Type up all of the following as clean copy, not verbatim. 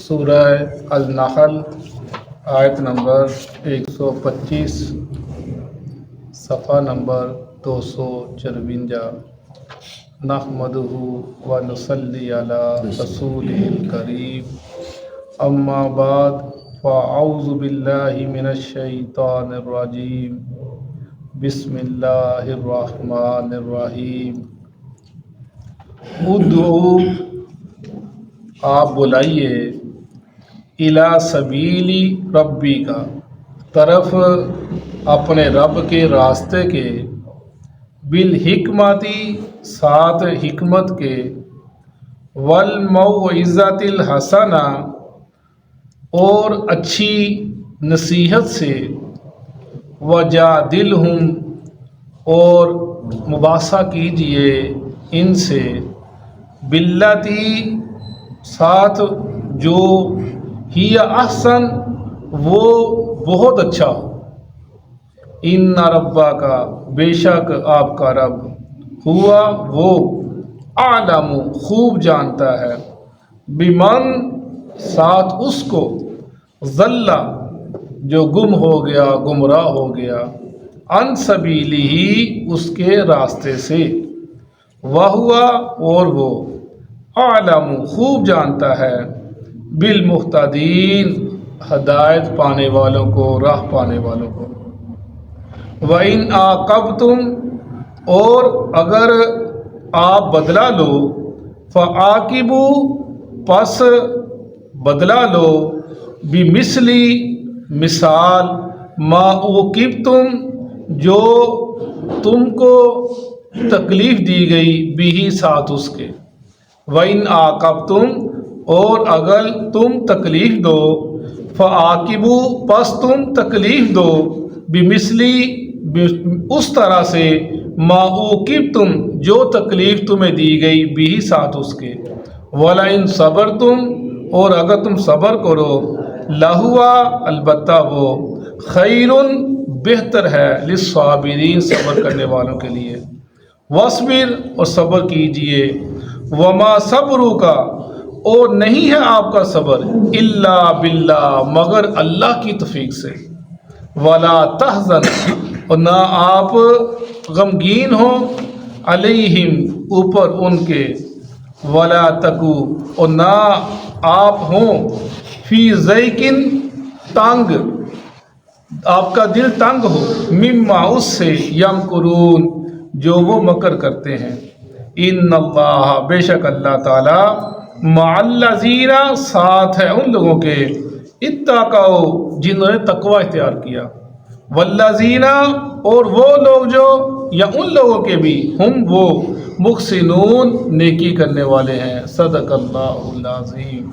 سورہ النحل آیت نمبر 125 صفحہ نمبر 254 نحمدہ و نصلی علی رسولہ الکریم اما بعد فاعوذ باللہ من الشیطان الرجیم بسم اللہ الرحمن الرحیم ادعو آپ بلائیے الی سبیلی ربی کا طرف اپنے رب کے راستے کے بالحکمتی ساتھ حکمت کے والموعظۃ الحسنہ اور اچھی نصیحت سے وجادلہم اور مباحثہ کیجئے ان سے باللتی ساتھ جو ہی احسن وہ بہت اچھا ہو ان ربا کا بے شک آپ کا رب ہوا وہ عالم خوب جانتا ہے بمن ساتھ اس کو ضل جو گم ہو گیا گمراہ ہو گیا عن سبیلہ اس کے راستے سے وہوا اور وہ عالم خوب جانتا ہے بالمہتدین ہدایت پانے والوں کو راہ پانے والوں کو وَإِنْ عَاقَبْتُمْ اور اگر آپ بدلہ لو فَعَاقِبُوا پس بدلہ لو بِمِثْلِ مثال ما عُوقِبْتُمْ جو تم کو تکلیف دی گئی بھی ساتھ اس کے وَإِنْ عَاقَبْتُمْ اور اگر تم تکلیف دو فَعَاقِبُوا پس تم تکلیف دو بِمِثْلِ اس طرح سے ما عُوقِبْتُم جو تکلیف تمہیں دی گئی بھی ساتھ اس کے وَلَئِنْ صَبَرْتُمْ اور اگر تم صبر کرو لَهُوَ البتہ وہ خَيْرٌ بہتر ہے لِلصَّابِرِينَ صبر کرنے والوں کے لیے وَاصْبِرْ اور صبر کیجئے وَمَا صَبْرُكَ اور نہیں ہے آپ کا صبر الا باللہ مگر اللہ کی توفیق سے وَلَا تَحْزَنْ اور نہ آپ غمگین ہوں علیہم اوپر ان کے وَلَا تَكُوا اور نہ آپ ہوں فی ضیق تنگ آپ کا دل تنگ ہو مما اس سے یمکرون جو وہ مکر کرتے ہیں ان اللہ بے شک اللہ تعالی مع الذین ساتھ ہے ان لوگوں کے اتقوا جنہوں نے تقوی اختیار کیا والذین اور وہ لوگ جو یا ان لوگوں کے بھی ہم وہ محسنون نیکی کرنے والے ہیں صدق اللہ العظیم۔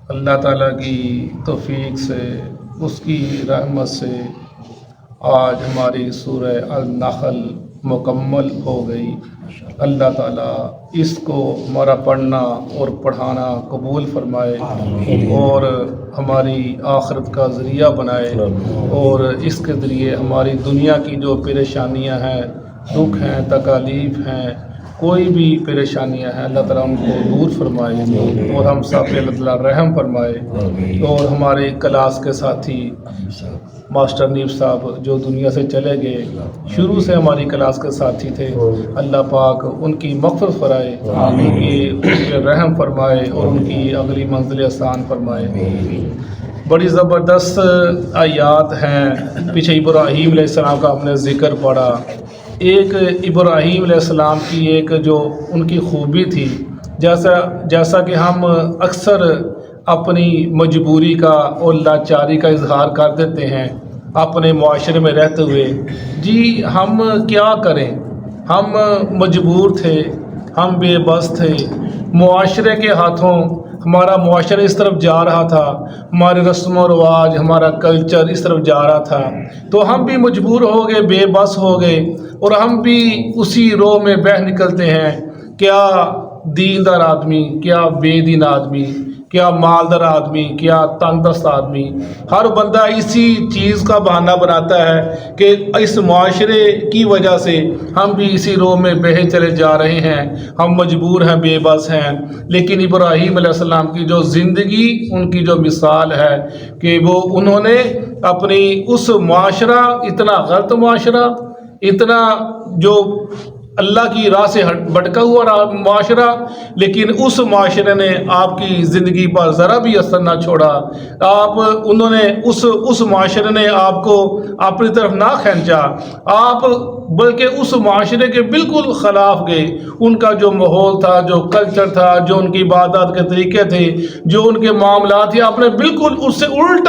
اللہ تعالیٰ کی توفیق سے اس کی رحمت سے آج ہماری سورہ النحل مکمل ہو گئی۔ اللہ تعالیٰ اس کو ہمارا پڑھنا اور پڑھانا قبول فرمائے اور ہماری آخرت کا ذریعہ بنائے اور اس کے ذریعے ہماری دنیا کی جو پریشانیاں ہیں دکھ ہیں تکالیف ہیں کوئی بھی پریشانیاں ہیں اللہ تعالیٰ ان کو دور فرمائے اور ہم سب پہ اللہ تعالیٰ رحم فرمائے اور ہمارے کلاس کے ساتھی ماسٹر نیب صاحب جو دنیا سے چلے گئے شروع سے ہماری کلاس کے ساتھی تھے اللہ پاک ان کی مغفرت فرمائے ان پہ رحم فرمائے اور ان کی اگلی منزل آسان فرمائے۔ بڑی زبردست آیات ہیں پیچھے ابراہیم علیہ السلام کا ہم نے ذکر پڑھا۔ ایک ابراہیم علیہ السلام کی ایک جو ان کی خوبی تھی جیسا کہ ہم اکثر اپنی مجبوری کا اور لاچاری کا اظہار کر دیتے ہیں اپنے معاشرے میں رہتے ہوئے جی ہم کیا کریں ہم مجبور تھے ہم بے بس تھے معاشرے کے ہاتھوں ہمارا معاشرہ اس طرف جا رہا تھا ہمارے رسم و رواج ہمارا کلچر اس طرف جا رہا تھا تو ہم بھی مجبور ہو گئے بے بس ہو گئے اور ہم بھی اسی رو میں بہہ نکلتے ہیں کیا دیندار آدمی کیا بے دین آدمی کیا مالدار آدمی، کیا تنگ دست آدمی، ہر بندہ اسی چیز کا بہانہ بناتا ہے کہ اس معاشرے کی وجہ سے ہم بھی اسی رو میں بہے چلے جا رہے ہیں، ہم مجبور ہیں، بے بس ہیں۔ لیکن ابراہیم علیہ السلام کی جو زندگی، ان کی جو مثال ہے کہ وہ انہوں نے اپنی اس معاشرہ، اتنا غلط معاشرہ، اتنا جو اللہ کی راہ سے بھٹکا ہوا معاشرہ، لیکن اس معاشرے نے آپ کی زندگی پر ذرا بھی اثر نہ چھوڑا۔ انہوں نے اس معاشرے نے آپ کو اپنی طرف نہ کھینچا، آپ بلکہ اس معاشرے کے بالکل خلاف گئے۔ ان کا جو ماحول تھا، جو کلچر تھا، جو ان کی عبادات کے طریقے تھے، جو ان کے معاملات تھے، آپ نے بالکل اس سے الٹ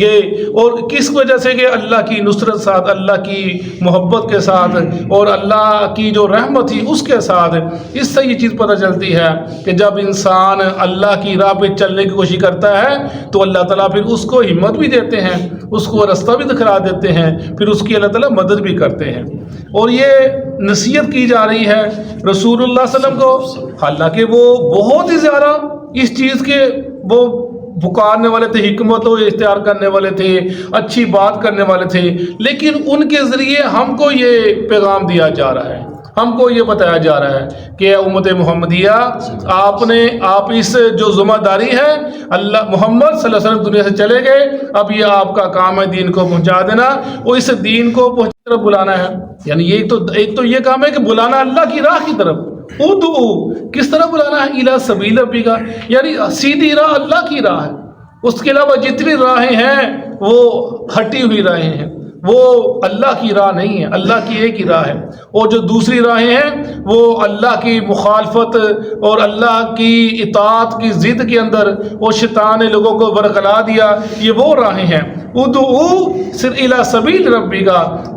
گئے۔ اور کس وجہ سے؟ کہ اللہ کی نصرت ساتھ، اللہ کی محبت کے ساتھ، اور اللہ کی جو رحمت تھی اس کے ساتھ۔ اس سے یہ چیز پتہ چلتی ہے کہ جب انسان اللہ کی راہ پہ چلنے کی کوشش کرتا ہے تو اللہ تعالیٰ پھر اس کو ہمت بھی دیتے ہیں، اس کو رستہ بھی دکھلا دیتے ہیں، پھر اس کی اللہ تعالیٰ مدد بھی کرتے ہیں۔ اور یہ نصیحت کی جا رہی ہے رسول اللہ صلی اللہ علیہ وسلم کو، حالانکہ وہ بہت ہی زیادہ اس چیز کے وہ پکارنے والے تھے، حکمت و اختیار کرنے والے تھے، اچھی بات کرنے والے تھے، لیکن ان کے ذریعے ہم کو یہ پیغام دیا جا رہا ہے، ہم کو یہ بتایا جا رہا ہے کہ امت محمدیہ، آپ اس جو ذمہ داری ہے، اللہ محمد صلی اللہ علیہ وسلم دنیا سے چلے گئے، اب یہ آپ کا کام ہے دین کو پہنچا دینا، اور اس دین کو پہنچنے کی طرف بلانا ہے۔ یعنی ایک تو یہ کام ہے کہ بلانا اللہ کی راہ کی طرف، ادعو، کس طرح بلانا ہے؟ الی سبیل ربک، یعنی سیدھی راہ اللہ کی راہ ہے۔ اس کے علاوہ جتنی راہیں ہیں وہ ہٹی ہوئی راہیں ہیں، وہ اللہ کی راہ نہیں ہے، اللہ کی ایک ہی راہ ہے۔ اور جو دوسری راہیں ہیں وہ اللہ کی مخالفت اور اللہ کی اطاعت کی ضد کے اندر، اور شیطان نے لوگوں کو ورگلا دیا، یہ وہ راہیں ہیں۔ ادعو صرف الی سبیل ربک،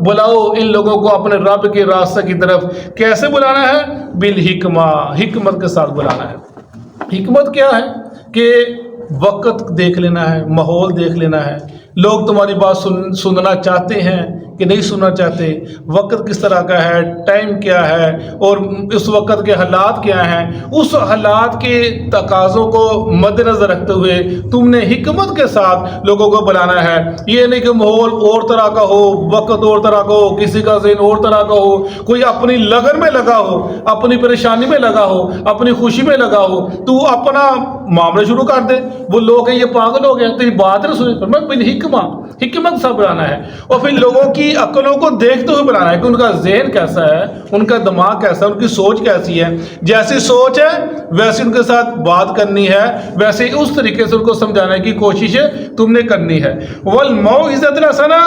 بلاؤ ان لوگوں کو اپنے رب کے راستے کی طرف۔ کیسے بلانا ہے؟ بالحکمہ، حکمت کے ساتھ بلانا ہے۔ حکمت کیا ہے؟ کہ وقت دیکھ لینا ہے، ماحول دیکھ لینا ہے، لوگ تمہاری بات سننا چاہتے ہیں کہ نہیں سننا چاہتے، وقت کس طرح کا ہے، ٹائم کیا ہے، اور اس وقت کے حالات کیا ہیں، اس حالات کے تقاضوں کو مد نظر رکھتے ہوئے تم نے حکمت کے ساتھ لوگوں کو بلانا ہے۔ یہ نہیں کہ ماحول اور طرح کا ہو، وقت اور طرح کا ہو، کسی کا ذہن اور طرح کا ہو، کوئی اپنی لگن میں لگا ہو، اپنی پریشانی میں لگا ہو، اپنی خوشی میں لگا ہو، تو اپنا معاملہ شروع کر دے، وہ لوگ ہیں یہ پاگل ہو گئے، تیری بات نہیں سنی۔ میں بالحکمہ، حکمت سے بلانا ہے، اور پھر لوگوں کی عقلوں کو دیکھتے ہوئے بلانا ہے کہ ان کا ذہن کیسا ہے، ان کا دماغ کیسا ہے، ان کی سوچ کیسی ہے۔ جیسی سوچ ہے ویسے ان کے ساتھ بات کرنی ہے، ویسے اس طریقے سے ان کو سمجھانے کی کوشش تم نے کرنی ہے۔ والموعظۃ الحسنہ،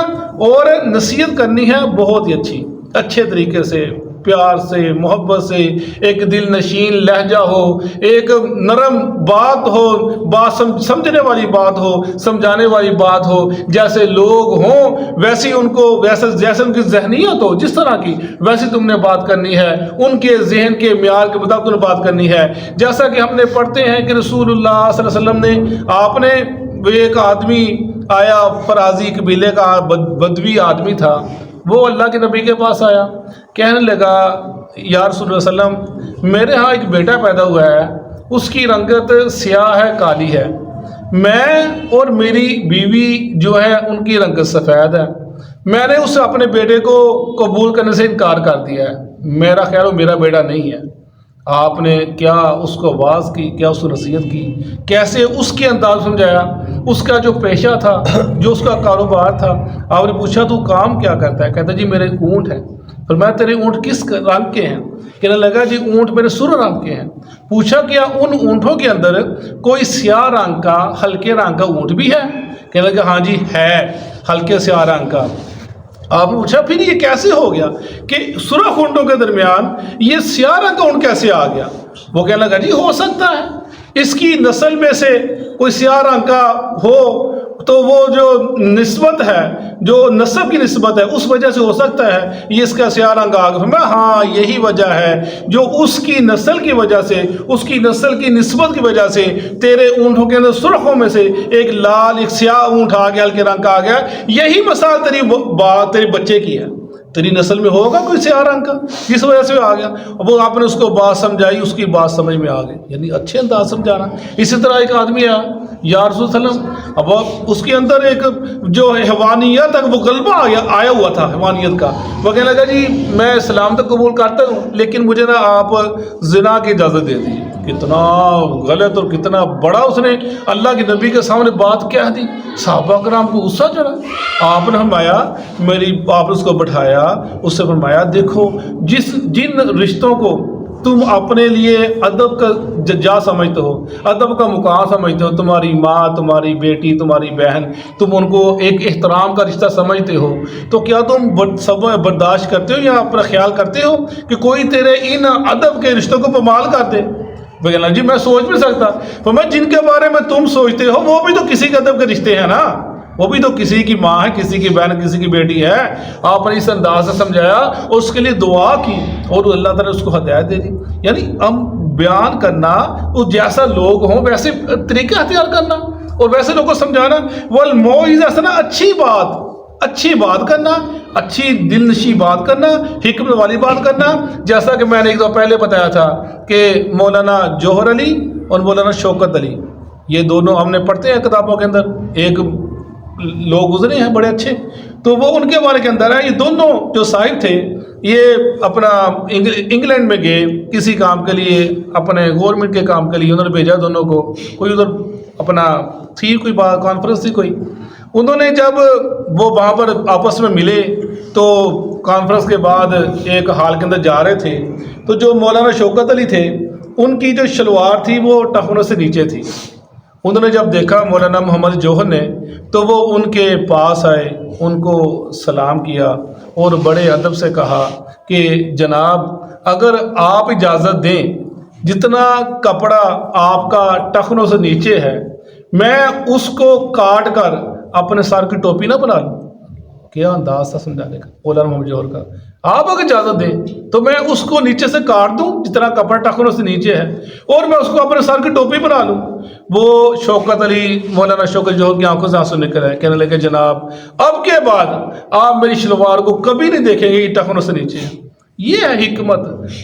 اور نصیحت کرنی ہے بہت ہی اچھے طریقے سے، پیار سے، محبت سے، ایک دل نشین لہجہ ہو، ایک نرم بات ہو، بات سمجھنے والی بات ہو، سمجھانے والی بات ہو، جیسے لوگ ہوں ویسی ان کو، جیسے ان کی ذہنیت ہو جس طرح کی، ویسی تم نے بات کرنی ہے، ان کے ذہن کے معیار کے مطابق تم نے بات کرنی ہے۔ جیسا کہ ہم نے پڑھتے ہیں کہ رسول اللہ صلی اللہ علیہ وسلم نے، آپ نے، ایک آدمی آیا، فرازی قبیلے کا بدوی آدمی تھا، وہ اللہ کے نبی کے پاس آیا، کہنے لگا یا رسول اللہ صلی اللہ علیہ وسلم، میرے ہاں ایک بیٹا پیدا ہوا ہے، اس کی رنگت سیاہ ہے، کالی ہے، میں اور میری بیوی جو ہے ان کی رنگت سفید ہے، میں نے اس اپنے بیٹے کو قبول کرنے سے انکار کر دیا ہے، میرا خیال میرا بیٹا نہیں ہے۔ آپ نے کیا اس کو واعظ کی، کیا اس کو نصیحت کی، کیسے اس کے انداز سمجھایا، اس کا جو پیشہ تھا، جو اس کا کاروبار تھا۔ آپ نے پوچھا تو کام کیا کرتا ہے؟ کہتا جی میرے اونٹ ہیں۔ فرمایا تیرے اونٹ کس رنگ کے ہیں؟ کہنے لگا جی اونٹ میرے سرخ رنگ کے ہیں۔ پوچھا کیا ان اونٹوں کے اندر کوئی سیاہ رنگ کا، ہلکے رنگ کا اونٹ بھی ہے؟ کہنے لگا ہاں جی ہے، ہلکے سیاہ رنگ کا۔ آپ نے پوچھا پھر یہ کیسے ہو گیا کہ سرخ اونٹوں کے درمیان یہ سیاہ رنگ کا اونٹ کیسے آ گیا؟ وہ کہنے لگا جی ہو سکتا ہے اس کی نسل میں سے کوئی سیاہ رنگ کا ہو، تو وہ جو نسبت ہے، جو نسب کی نسبت ہے، اس وجہ سے ہو سکتا ہے یہ اس کا سیاہ رنگ آ گیا۔ میں ہاں یہی وجہ ہے، جو اس کی نسل کی وجہ سے، اس کی نسل کی نسبت کی وجہ سے تیرے اونٹوں کے اندر سرخوں میں سے ایک لال، ایک سیاہ اونٹ آ گیا، ہلکے رنگ کا آ گیا۔ یہی مثال تیری بچے کی ہے، تیری نسل میں ہوگا کوئی سیاہ رنگ کا، جس وجہ سے وہ آ گیا. وہ آپ نے اس کو بات سمجھائی، اس کی بات سمجھ میں آ گئی، یعنی اچھے انداز سمجھانا. اسی طرح ایک آدمی آیا یا رسول صلی اللہ علیہ وسلم، اب اس کے اندر ایک جو حیوانیت ہے وہ غلبہ آیا ہوا تھا حیوانیت کا. وہ کہنے لگا جی میں اسلام تو قبول کرتا ہوں لیکن مجھے نا آپ زنا کی اجازت دے دیجیے. کتنا غلط اور کتنا بڑا اس نے اللہ کے نبی کے سامنے بات کہہ دی. صحابہ کرام کو غصہ چڑھا. آپ نے فرمایا آپ نے اس کو بٹھایا، اس سے فرمایا دیکھو جن رشتوں کو تم اپنے لیے ادب کا جا سمجھتے ہو، ادب کا مقام سمجھتے ہو، تمہاری ماں، تمہاری بیٹی، تمہاری بہن، تم ان کو ایک احترام کا رشتہ سمجھتے ہو، تو کیا تم سب برداشت کرتے ہو یا اپنا خیال کرتے ہو کہ کوئی تیرے ان ادب کے رشتوں کو پامال کر دے؟ بھائی جی میں سوچ نہیں سکتا. تو میں جن کے بارے میں تم سوچتے ہو وہ بھی تو کسی کے ادب کے رشتے ہیں نا، وہ بھی تو کسی کی ماں ہے، کسی کی بہن، کسی کی بیٹی ہے. آپ نے اس انداز سے سمجھایا اور اس کے لیے دعا کی اور اللہ تعالیٰ نے اس کو ہدایت دے دی. یعنی ہم بیان کرنا اس جیسا لوگ ہوں ویسے طریقے اختیار کرنا اور ویسے لوگوں کو سمجھانا. والموعظۃ نا اچھی بات کرنا، اچھی دل نشی بات کرنا، حکمت والی بات کرنا. جیسا کہ میں نے ایک دو پہلے بتایا تھا کہ مولانا جوہر علی اور مولانا شوکت علی، یہ دونوں ہم نے پڑھتے ہیں کتابوں کے اندر، ایک لوگ گزرے ہیں بڑے اچھے، تو وہ ان کے بارے کے اندر ہے. یہ دونوں جو صاحب تھے یہ اپنا انگلینڈ میں گئے کسی کام کے لیے، اپنے گورنمنٹ کے کام کے لیے انہوں نے بھیجا دونوں کو. کوئی ادھر اپنا تھی کوئی بات کانفرنس تھی کوئی، انہوں نے جب وہ وہاں پر آپس میں ملے تو کانفرنس کے بعد ایک ہال کے اندر جا رہے تھے، تو جو مولانا شوکت علی تھے ان کی جو شلوار تھی وہ ٹخنوں سے نیچے تھی. انہوں نے جب دیکھا مولانا محمد جوہر نے تو وہ ان کے پاس آئے، ان کو سلام کیا اور بڑے ادب سے کہا کہ جناب اگر آپ اجازت دیں جتنا کپڑا آپ کا ٹخنوں سے نیچے ہے میں اس کو کاٹ کر اپنے سر کی ٹوپی نہ بنا لوں. کیا انداز تھا سمجھانے کا مولانا محمد جوہر کا. آپ اگر اجازت دیں تو میں اس کو نیچے سے کاٹ دوں جتنا کپڑا ٹخنوں سے نیچے ہے اور میں اس کو اپنے سر کی ٹوپی بنا لوں. وہ شوکت علی مولانا شوکت جوہر کی آنکھوں سے آنسو نکل آئے، کہنے لگے جناب اب کے بعد آپ میری شلوار کو کبھی نہیں دیکھیں گے یہ ٹخنوں سے نیچے ہے. یہ ہے حکمت.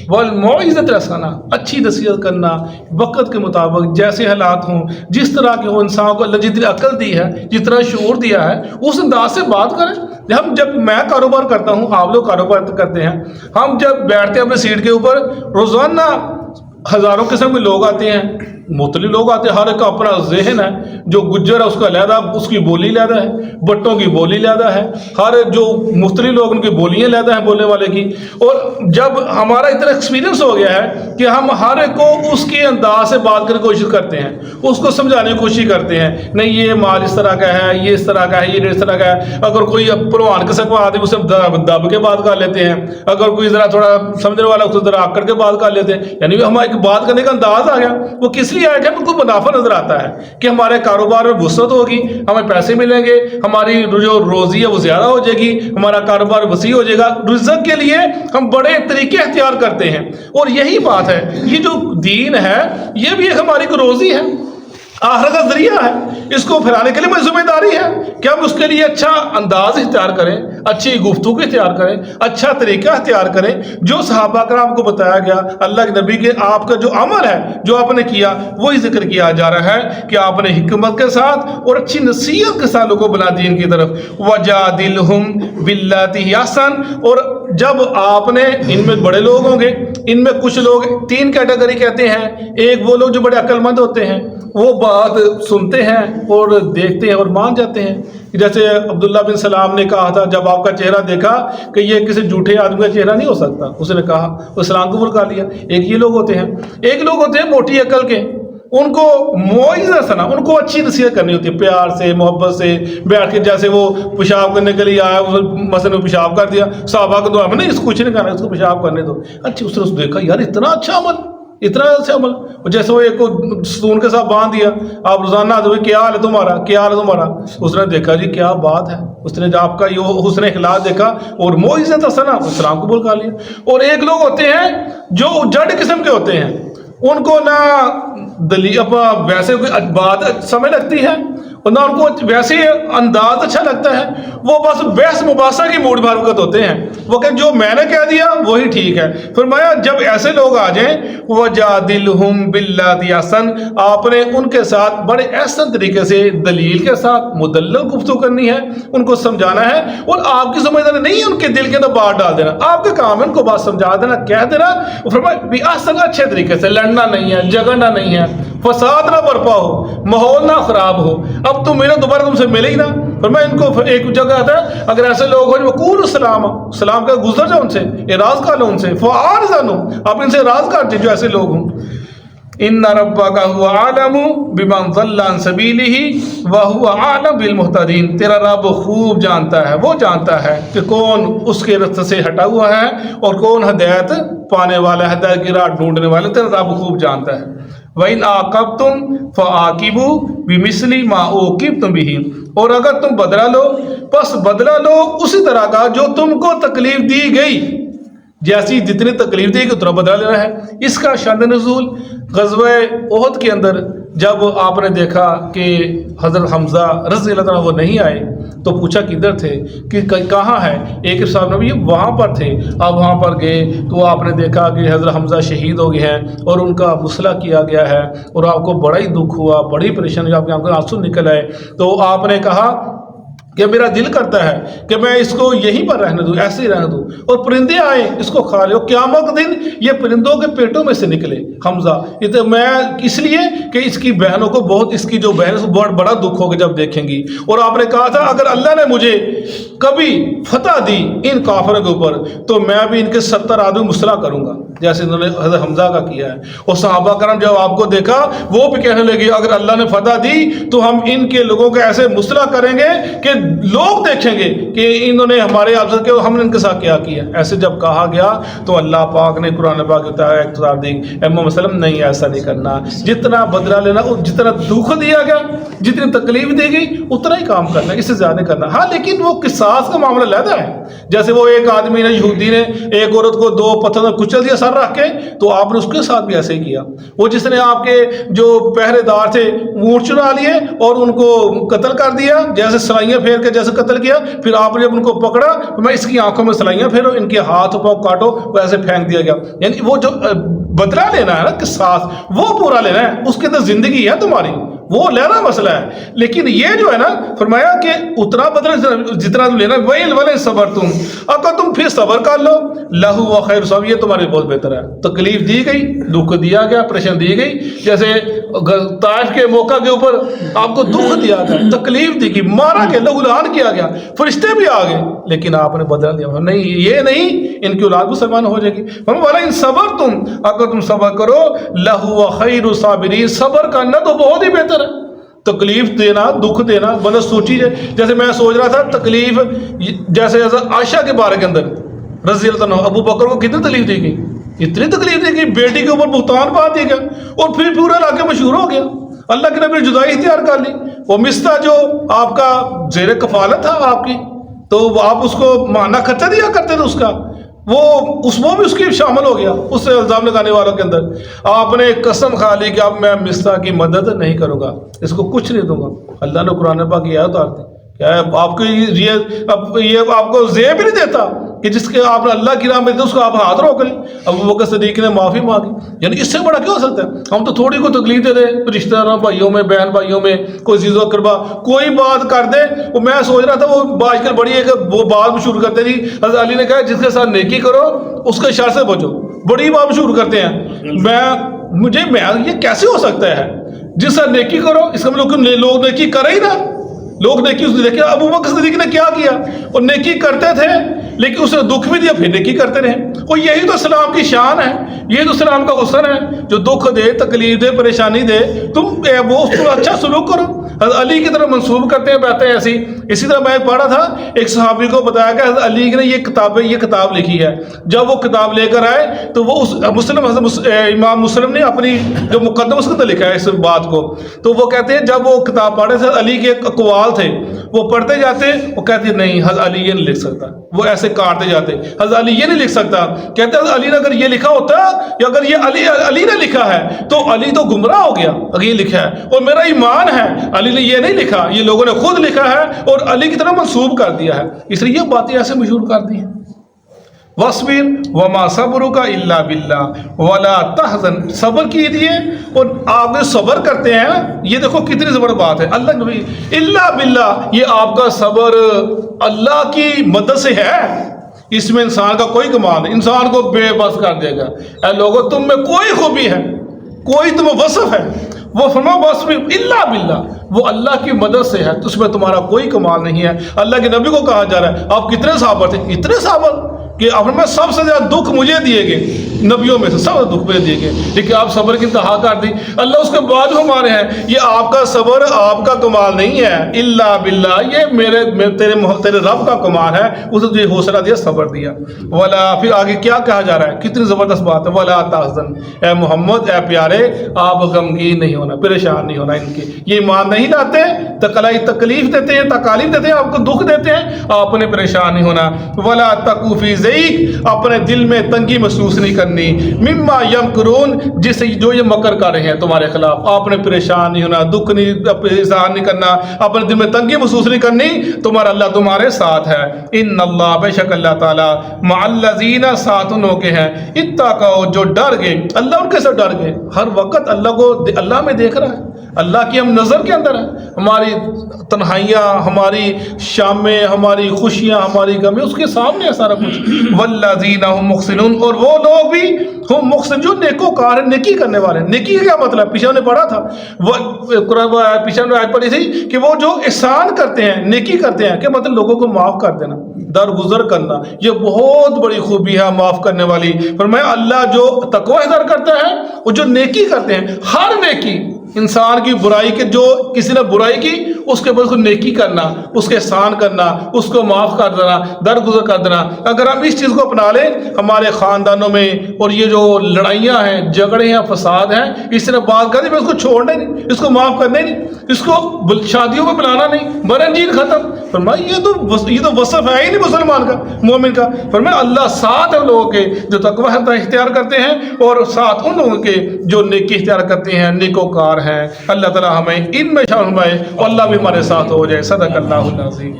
والموعظۃ الحسنہ، اچھی نصیحت کرنا وقت کے مطابق، جیسے حالات ہوں، جس طرح کے ہوں. انسان کو اللہ جتنی عقل دی ہے، جتنا شعور دیا ہے اس انداز سے بات کریں. جب میں کاروبار کرتا ہوں، آپ لوگ کاروبار کرتے ہیں، ہم جب بیٹھتے ہیں اپنے سیٹ کے اوپر روزانہ ہزاروں قسم کے لوگ آتے ہیں، مختلف لوگ آتے ہیں، ہر ایک کا اپنا ذہن ہے. جو گجر ہے اس کا علیحدہ، اس کی بولی علیحدہ ہے، بٹوں کی بولی علیحدہ ہے، ہر جو مختلف لوگ ان کی بولیاں علیحدہ ہیں بولنے والے کی. اور جب ہمارا اتنا ایکسپیرینس ہو گیا ہے کہ ہم ہر ایک کو اس کے انداز سے بات کرنے کی کوشش کرتے ہیں، اس کو سمجھانے کی کوشش کرتے ہیں، نہیں یہ مال اس طرح کا ہے، یہ اس طرح کا ہے، یہ اس طرح کا ہے. اگر کوئی پروان قسم کا آدمی اسے دب کے بات کر لیتے ہیں، اگر کوئی ذرا تھوڑا سمجھنے والا اس کو ذرا آکڑ کے بات کر لیتے ہیں. یعنی ہمارا ایک بات کرنے کا انداز آ گیا. وہ کس لیے آیا کہ ہم کو منافع نظر آتا ہے کہ ہمارے کاروبار میں وسعت ہوگی، ہمیں پیسے ملیں گے، ہماری جو روزی ہے وہ زیادہ ہو جائے گی، ہمارا کاروبار وسیع ہو جائے گا. رزق کے لیے ہم بڑے طریقے اختیار کرتے ہیں اور یہی بات ہے. یہ جو دین ہے یہ بھی ایک ہماری کو روزی ہے، آخرت کا ذریعہ ہے. اس کو پھیلانے کے لیے ہماری ذمہ داری ہے کہ ہم اس کے لیے اچھا انداز اختیار کریں، اچھی گفتگو اختیار کریں، اچھا طریقہ اختیار کریں. جو صحابہ کرام کو بتایا گیا، اللہ کے نبی کے آپ کا جو عمل ہے جو آپ نے کیا وہی ذکر کیا جا رہا ہے کہ آپ نے حکمت کے ساتھ اور اچھی نصیحت کے ساتھ لوگوں کو بلا دین کی طرف. وَجَادِلْهُمْ بِالَّتِي هِيَ أَحْسَنُ. اور جب آپ نے ان میں بڑے لوگ ہوں گے، ان میں کچھ لوگ تین کیٹیگری کہتے ہیں. ایک وہ لوگ جو بڑے عقل مند ہوتے ہیں، وہ بات سنتے ہیں اور دیکھتے ہیں اور مان جاتے ہیں. جیسے عبداللہ بن سلام نے کہا تھا جب آپ کا چہرہ دیکھا کہ یہ کسی جھوٹے آدمی کا چہرہ نہیں ہو سکتا، اس نے کہا وہ اسلام قبول کر لیا. ایک یہ لوگ ہوتے ہیں. ایک لوگ ہوتے ہیں موٹی عقل کے، ان کو موعظہ سنا، ان کو اچھی نصیحت کرنی ہوتی ہے، پیار سے محبت سے بیٹھ کے. جیسے وہ پیشاب کرنے کے لیے آیا، مثلا پیشاب کر دیا، صحابہ کو دعا میں نہیں اس کو کچھ نہیں کرنا، اس کو پیشاب کرنے دو. اچھا اس نے اس دیکھا یار اتنا اچھا عمل، اتنا اچھا عمل. جیسے وہ ایک کو ستون کے ساتھ باندھ دیا، آپ روزانہ کیا حال ہے تمہارا، کیا حال ہے تمہارا. اس نے دیکھا جی کیا بات ہے، اس نے آپ کا یہ حسن اخلاق دیکھا اور موعظہ سنا، اسلام قبول کر لیا. اور ایک لوگ ہوتے ہیں جو جڑ قسم کے ہوتے ہیں، ان کو نہ ویسے کوئی بات سمجھ لگتی ہے اور نہ ان کو ویسے انداز اچھا لگتا ہے، وہ بس بحث مباحثہ کی موڈ بھارکت ہوتے ہیں، وہ کہ جو میں نے کہہ دیا وہی ٹھیک ہے۔ فرمایا جب ایسے لوگ آ جائیں وَجَادِلْهُمْ بِالَّتِي أَحْسَنُ، آپ نے ان کے ساتھ بڑے احسن طریقے سے دلیل کے ساتھ مدلل گفتگو کرنی ہے، ان کو سمجھانا ہے، اور آپ کی ذمہ داری نہیں ہے ان کے دل کے اندر بات ڈال دینا، آپ کا کام ہے ان کو بات سمجھا دینا، کہہ دینا۔ فرمایا بِأَحْسَنُ، اچھے طریقے سے، لڑنا نہیں ہے، جھگڑنا نہیں ہے، فساد نہ برپا ہو، ماحول نہ خراب ہو۔ اب تم ملے دوبارہ تم سے ملے ہی نہ۔ فرمایا ان کو ایک جگہ آتا ہے اگر ایسے لوگ ہو جو وقول السلام، سلام کا گزر جاؤ ان سے، اعراض کر لو ان سے، فَأَعْرِضْ آپ ان سے اعراض کر دیں جو ایسے لوگ ہوں۔ ان ربک هو اعلم بمن ضل عن سبیلہ وهو اعلم بالمہتدین، تیرا رب خوب جانتا ہے، وہ جانتا ہے کہ کون اس کے راستے سے ہٹا ہوا ہے اور کون ہدایت پانے والا ہے، ہدایت کی راہ ڈھونڈنے والا، تیرا رب خوب جانتا ہے۔ وَإِنْ عَاقَبْتُمْ فَعَاقِبُوا بِمِثْلِ مَا عُوقِبْتُمْ بِهِ، اور اگر تم بدلہ لو پس بدلہ لو اسی طرح کا جو تم کو تکلیف دی گئی، جیسی جتنی تکلیف دی گئی اتنا بدلہ لینا ہے۔ اس کا شان نزول غزوہ احد کے اندر جب آپ نے دیکھا کہ حضرت حمزہ رضی اللہ عنہ وہ نہیں آئے تو پوچھا کدھر تھے، کہ کہاں ہے، ایک صاحب نبی وہاں پر تھے، آپ وہاں پر گئے تو آپ نے دیکھا کہ حضرت حمزہ شہید ہو گئے ہیں اور ان کا مصلح کیا گیا ہے، اور آپ کو بڑا ہی دکھ ہوا، بڑی پریشانی، آپ کے آنکھوں سے آنسو نکل آئے، تو آپ نے کہا کہ میرا دل کرتا ہے کہ میں اس کو یہیں پر رہنے دوں، ایسے ہی رہنے دوں، اور پرندے آئے اس کو کھا لے، قیامت کے دن یہ پرندوں کے پیٹوں میں سے نکلے حمزہ، یہ تو میں اس لیے کہ اس کی بہنوں کو بہت، اس کی جو بہن ہے بہت بڑا دکھ ہوگا جب دیکھیں گی۔ اور آپ نے کہا تھا اگر اللہ نے مجھے کبھی فتح دی ان کافروں کے اوپر تو میں بھی ان کے 70 آدمی مصلح کروں گا، جیسے انہوں نے حضرت حمزہ کا کیا ہے۔ اور صحابہ کرام جب آپ کو دیکھا وہ بھی کہنے لگے اگر اللہ نے فتح دی تو ہم ان کے لوگوں کو ایسے مصلح کریں گے کہ لوگ دیکھیں گے کہ انہوں نے ہمارے آپ سے، ہم نے ان کے ساتھ کیا کیا۔ ایسے جب کہا گیا تو اللہ پاک نے قرآن پاک اختیار دی، اے محمد وسلم نہیں ایسا نہیں کرنا، جتنا بدلہ لینا، جتنا دکھ دیا گیا، جتنی تکلیف دی گئی اتنا ہی کام کرنا، اس سے زیادہ نہیں کرنا۔ ہاں لیکن وہ قصاص کا معاملہ علیحدہ ہے، جیسے وہ ایک آدمی نے، یہودی نے ایک عورت کو 2 پتھر میں کچل دیا سر رکھ کے، تو آپ نے اس کے ساتھ بھی ایسے ہی کیا۔ وہ جس نے آپ کے جو پہرے دار تھے اونٹ چرا لیے اور ان کو قتل کر دیا، جیسے سلائیاں پھیر کے جیسے قتل کیا، پھر آپ نے جب ان کو پکڑا میں اس کی آنکھوں میں سلائیاں پھیرو، ان کے ہاتھ پاؤں کاٹو، وہ ایسے پھینک دیا گیا۔ یعنی وہ جو بدلہ لینا ہے نا قصاص، وہ پورا لینا ہے، اس کے اندر زندگی ہے تمہاری، وہ لینا مسئلہ ہے۔ لیکن یہ جو ہے نا فرمایا کہ اتنا بدلہ جتنا تم لینا، وَإِنْ صَبَرْتُمْ، اگر تم پھر صبر کر لو، لَهُوَ خَيْرُ الصَّابِرِينَ، یہ تمہارے بہت بہتر ہے۔ تکلیف دی گئی، دکھ دیا گیا، پریشان دی گئی، جیسے طائف کے موقع کے اوپر آپ کو دکھ دیا گیا، تکلیف دی گئی، مارا گیا، لہو لہان کیا گیا، فرشتے بھی آ گئے، لیکن آپ نے بدلہ دیا نہیں، یہ نہیں، ان کی اولاد مسلمان ہو جائے گی۔ وَإِنْ صَبَرْتُمْ، اگر تم صبر کرو، لَهُوَ خَيْرُ الصَّابِرِينَ، صبر کرنا تو بہت ہی بہتر ہے۔ تکلیف دینا، دکھ دینا، بندہ سوچیے، جیسے میں سوچ رہا تھا تکلیف، جیسے عائشہ کے بارے کے اندر رضی اللہ عنہ، ابو بکر کو کتنی تکلیف دی گئی، اتنی تکلیف دی گئی، بیٹی کے اوپر بہتان پا دیا گیا، اور پھر پورا علاقے مشہور ہو گیا، اللہ کے نبی نے جدائی اختیار کر لی۔ وہ مستہ جو آپ کا زیر کفالت تھا آپ کی، تو آپ اس کو مانا خرچہ دیا کرتے تھے اس کا، وہ بھی اس کی شامل ہو گیا اس سے الزام لگانے والوں کے اندر۔ آپ نے قسم کھا لی کہ اب میں مستہ کی مدد نہیں کروں گا، اس کو کچھ نہیں دوں گا۔ اللہ نے قرآن پاک کی آیت اتار دی، کیا ہے آپ کو یہ آپ کو زیب بھی نہیں دیتا کہ جس کے آپ نے اللہ کی راہ میں دے اس کو آپ ہاتھ روک لیں۔ ابو بکر صدیق نے معافی مانگی، یعنی اس سے بڑا کیا ہو سکتا ہے؟ ہم تو تھوڑی کو تکلیف دے دیں رشتہ داروں بھائیوں میں، بہن بھائیوں میں، کوئی عزیز و اقربا کوئی بات کر دے، وہ میں سوچ رہا تھا وہ آج کل بڑی ہے کہ وہ بات مشہور کرتے تھی، حضرت علی نے کہا جس کے ساتھ نیکی کرو اس کے شر سے بچو، بڑی بات مشہور کرتے ہیں۔ میں یہ کیسے ہو سکتا ہے؟ جس سے نیکی کرو، اس کا مطلب لوگ نیکی کرے ہی نا، لوگ نیکی اس نے دیکھا۔ ابو بکر صدیق نے کیا کیا؟ وہ نیکی کرتے تھے لیکن اس نے دکھ بھی دیا، پھر نیکی کرتے رہے۔ اور یہی تو اسلام کی شان ہے، یہ تو اسلام کا حسن ہے، جو دکھ دے، تکلیف دے، پریشانی دے، تم وہ اس کو اچھا سلوک کرو۔ حضرت علی کی طرف منسوب کرتے ہیں باتیں ایسی۔ اسی طرح میں پڑھا تھا، ایک صحابی کو بتایا کہ حضرت علی نے یہ کتاب لکھی ہے۔ جب وہ کتاب لے کر آئے تو وہ اس امام مسلم نے اپنی جو مقدمہ اس کے اندر لکھا ہے اس بات کو، تو وہ کہتے ہیں جب وہ کتاب پڑھے تھے علی کے اقوال تھے، وہ پڑھتے جاتے، وہ کہتے نہیں حضرت علی یہ نہیں لکھ سکتا، وہ ایسے کاٹتے جاتے، حضرت علی یہ نہیں لکھ سکتا، کہتے حضرت علی نے اگر یہ لکھا ہوتا یا اگر یہ علی نے لکھا ہے تو علی تو گمراہ ہو گیا اگر یہ لکھا ہے، اور میرا ایمان ہے علی نے یہ نہیں لکھا، یہ لوگوں نے خود لکھا ہے اور علی کی طرح منسوب کر دیا ہے، اس لیے یہ باتیں ایسے مشہور کر دی ہیں۔ وَاصْبِرْ وَمَا صَبْرُكَ إِلَّا بِاللَّهِ وَلَا تَحْزَنْ، صبر کیجئے اور آپ نے صبر کرتے ہیں، یہ دیکھو کتنی زبردست بات ہے، اللہ نبی الا باللہ، یہ آپ کا صبر اللہ کی مدد سے ہے، اس میں انسان کا کوئی کمال نہیں، انسان کو بے بس کر دے گا۔ اے لوگو تم میں کوئی خوبی ہے، کوئی تمہیں وصف ہے، وہ فرما وَاصْبِرْ الا باللہ، وہ اللہ کی مدد سے ہے، تو اس میں تمہارا کوئی کمال نہیں ہے۔ اللہ کے نبی کو کہا جا رہا ہے آپ کتنے صابر تھے، اتنے صابر کہ آپ میں سب سے زیادہ دکھ مجھے دیے گئے، نبیوں میں سے سب سے دکھ مجھے دیے گئے، لیکن آپ صبر کی انتہا کر دی۔ اللہ اس کے بعد ہمارے ہیں یہ آپ کا صبر آپ کا کمال نہیں ہے، الا باللہ، یہ تیرے رب کا کمال ہے، اسے تجھے حوصلہ دیا، صبر دیا۔ ولا، پھر آگے کیا کہا جا رہا ہے، کتنی زبردست بات ہے، ولا تحزن، اے محمد، اے پیارے، آپ غمگین نہیں ہونا، پریشان نہیں ہونا، ان کے یہ ایمان نہیں لاتے، تکلیف دیتے ہیں، تکالیف دیتے ہیں، آپ کو دکھ دیتے ہیں، آپ نے پریشان نہیں ہونا۔ ولا تکو فی ضیق، اپنے دل میں تنگی محسوس نہیں کرنی، مما یمکرون، جس سے جو یہ مکر کر رہے ہیں تمہارے خلاف، آپ نے پریشان نہیں ہونا، دکھ نہیں، اظہار نہیں کرنا، اپنے دل میں تنگی محسوس نہیں کرنی، تمہارا اللہ تمہارے ساتھ ہے۔ ان اللہ، بے شک اللہ تعالیٰ، مع الذین، ساتھ انہوں کے ہیں، اتقوا، جو ڈر گئے، اللہ ان کے سے ڈر گئے، ہر وقت اللہ کو اللہ میں دیکھ رہا ہے، اللہ کی ہم نظر کے اندر ہے، ہماری تنہائیاں، ہماری شامیں، ہماری خوشیاں، ہماری غمیں اس کے سامنے ہے سارا کچھ۔ والذین هم محسنون، اور وہ لوگ بھی ہم محسن جو نیکوکار ہیں، نیکی کرنے والے ہیں۔ نیکی کا کیا مطلب، پیچھے ہم نے پڑھا تھا، وہ پیچھے ہم نے آیت پڑھی تھی کہ وہ جو احسان کرتے ہیں، نیکی کرتے ہیں، کہ مطلب لوگوں کو معاف کر دینا، درگزر کرنا، یہ بہت بڑی خوبی ہے معاف کرنے والی۔ فرمایا اللہ جو تقوی اختیار کرتا ہے، وہ جو نیکی کرتے ہیں، ہر نیکی، انسان کی برائی کے، جو کسی نے برائی کی اس کے بعد اس کو نیکی کرنا، اس کے احسان کرنا، اس کو معاف کر دینا، درگزر کر دینا، اگر ہم اس چیز کو اپنا لیں ہمارے خاندانوں میں، اور یہ جو لڑائیاں ہیں، جھگڑے ہیں، فساد ہیں، اس طرح بات کرتے ہیں اس کو چھوڑنا نہیں، اس کو معاف کرنا نہیں، اس کو شادیوں میں بلانا نہیں، برنجین ختم۔ فرمایا یہ تو وصف ہے ہی نہیں مسلمان کا، مومن کا۔ فرمایا اللہ ساتھ ہے ان لوگوں کے جو تقوی اختیار کرتے ہیں، اور ساتھ ان لوگوں کے جو نیکی اختیار کرتے ہیں، نیکوکار ہیں۔ اللہ تعالی ہمیں ان میں شامل فرمائے اور اللہ بھی ہمارے ساتھ ہو جائے۔ صدق اللہ العظیم۔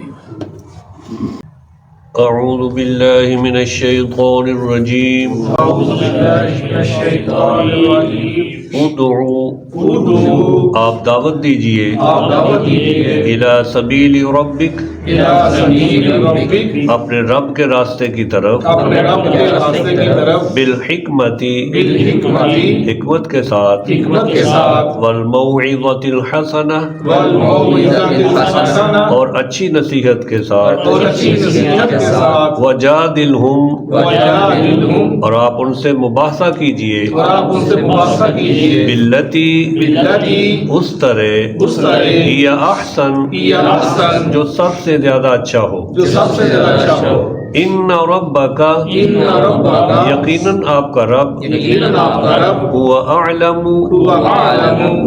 اعوذ باللہ من الشیطان الرجیم، اعوذ باللہ من الشیطان الرجیم۔ ادعو، آپ دعوت دیجئے، الی سبیل ربک، اپنے رب کے راستے کی طرف، بالحکمتی، حکمت کے ساتھ، والموعظۃ الحسنہ، اور اچھی نصیحت کے ساتھ، وجادلہم، اور آپ ان سے مباحثہ کیجئے، باللتی، اس طرح، ہی احسن، جو سب سے زیادہ اچھا ہو، ان ربک، یقیناً آپ کا رب، هو اعلم،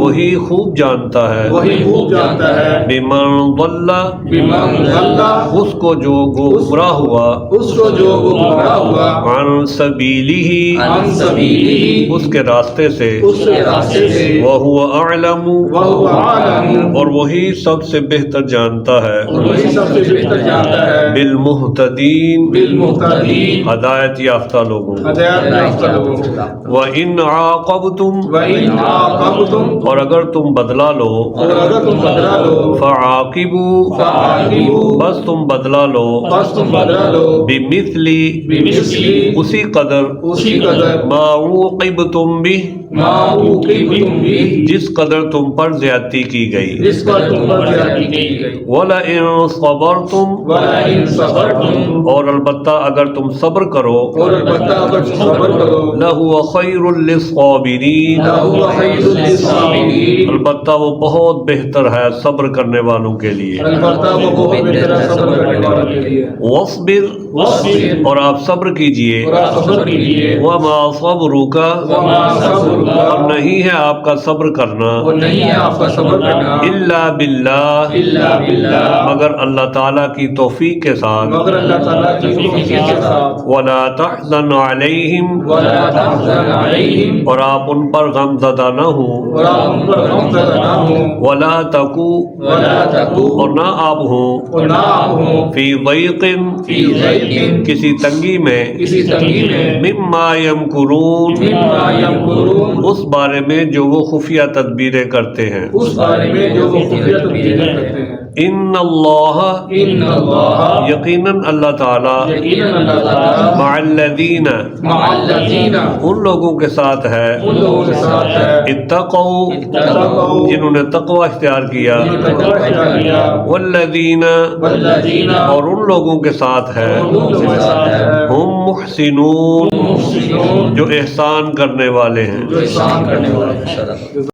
وہی خوب جانتا ہے، بمن ضل، اس کو جو گمراہ ہوا، عن سبیلہ، اس کے راستے سے، وہو اعلم، اور وہی سب سے بہتر جانتا ہے، بالمہتدین، ہدایت یافتہ لوگوں، وَإِنْ عَاقَبْتُمْ، اور اگر تم بدلہ لو، فَعَاقِبُوا، بس تم بدلہ لو، بِمِثْلِ، اسی قدر، مَا عُوقِبْتُمْ بِهِ، جس قدر تم پر زیادتی کی گئی، وَلَئِن صَبَرْتُمْ، اور البتہ اگر تم صبر کرو، لَهُوَ خَيْرٌ لِلصَّابِرِينَ، البتہ وہ بہت بہتر ہے صبر کرنے والوں کے لیے۔ البتہ وہ بہت بہتر ہے صبر کرنے والوں کے لیے۔ وَاصْبِرْ اور آپ صبر کیجئے، اور آپ صبر کیجیے، وَمَا صَبْرُكَ اور نہیں ہے آپ کا صبر کرنا، وہ نہیں ہے آپ کا صبر کرنا، إِلَّا بِاللَّهِ الا باللہ مگر اللہ تعالیٰ کی توفیق کے ساتھ، مگر اللہ تعالیٰ کی توفیق کے ساتھ، وَلَا تَحْزَنْ عَلَيْهِمْ ولا تحزن علیہم اور آپ ان پر غم زدہ نہ ہوں، اور آپ ان پر غم زدہ نہ ہوں، وَلَا تَكُوا ولا تکو اور نہ آپ ہوں، اور نہ آپ ہوں فی ضیق فی ضیق کسی تنگی میں، کسی تنگی میں، مما یمکرون مما یمکرون اس بارے میں جو وہ خفیہ تدبیریں کرتے ہیں، اس بارے میں جو وہ خفیہ تدبیریں کرتے ہیں۔ ان اللہ ان اللہ یقیناً اللہ تعالیٰ یقیناً اللہ تعالیٰ مع الذین مع الذین ان لوگوں کے ساتھ ہے، ان لوگوں کے ساتھ ہے، اتقوا اتقوا جنہوں نے تقوی اختیار کیا، جنہوں نے تقوی اختیار کیا، والذین والذین اور ان لوگوں کے ساتھ ہے، ان لوگوں کے ساتھ ہے، ہم محسنون محسنون جو احسان کرنے والے ہیں۔ جو احسان کرنے والے ہیں۔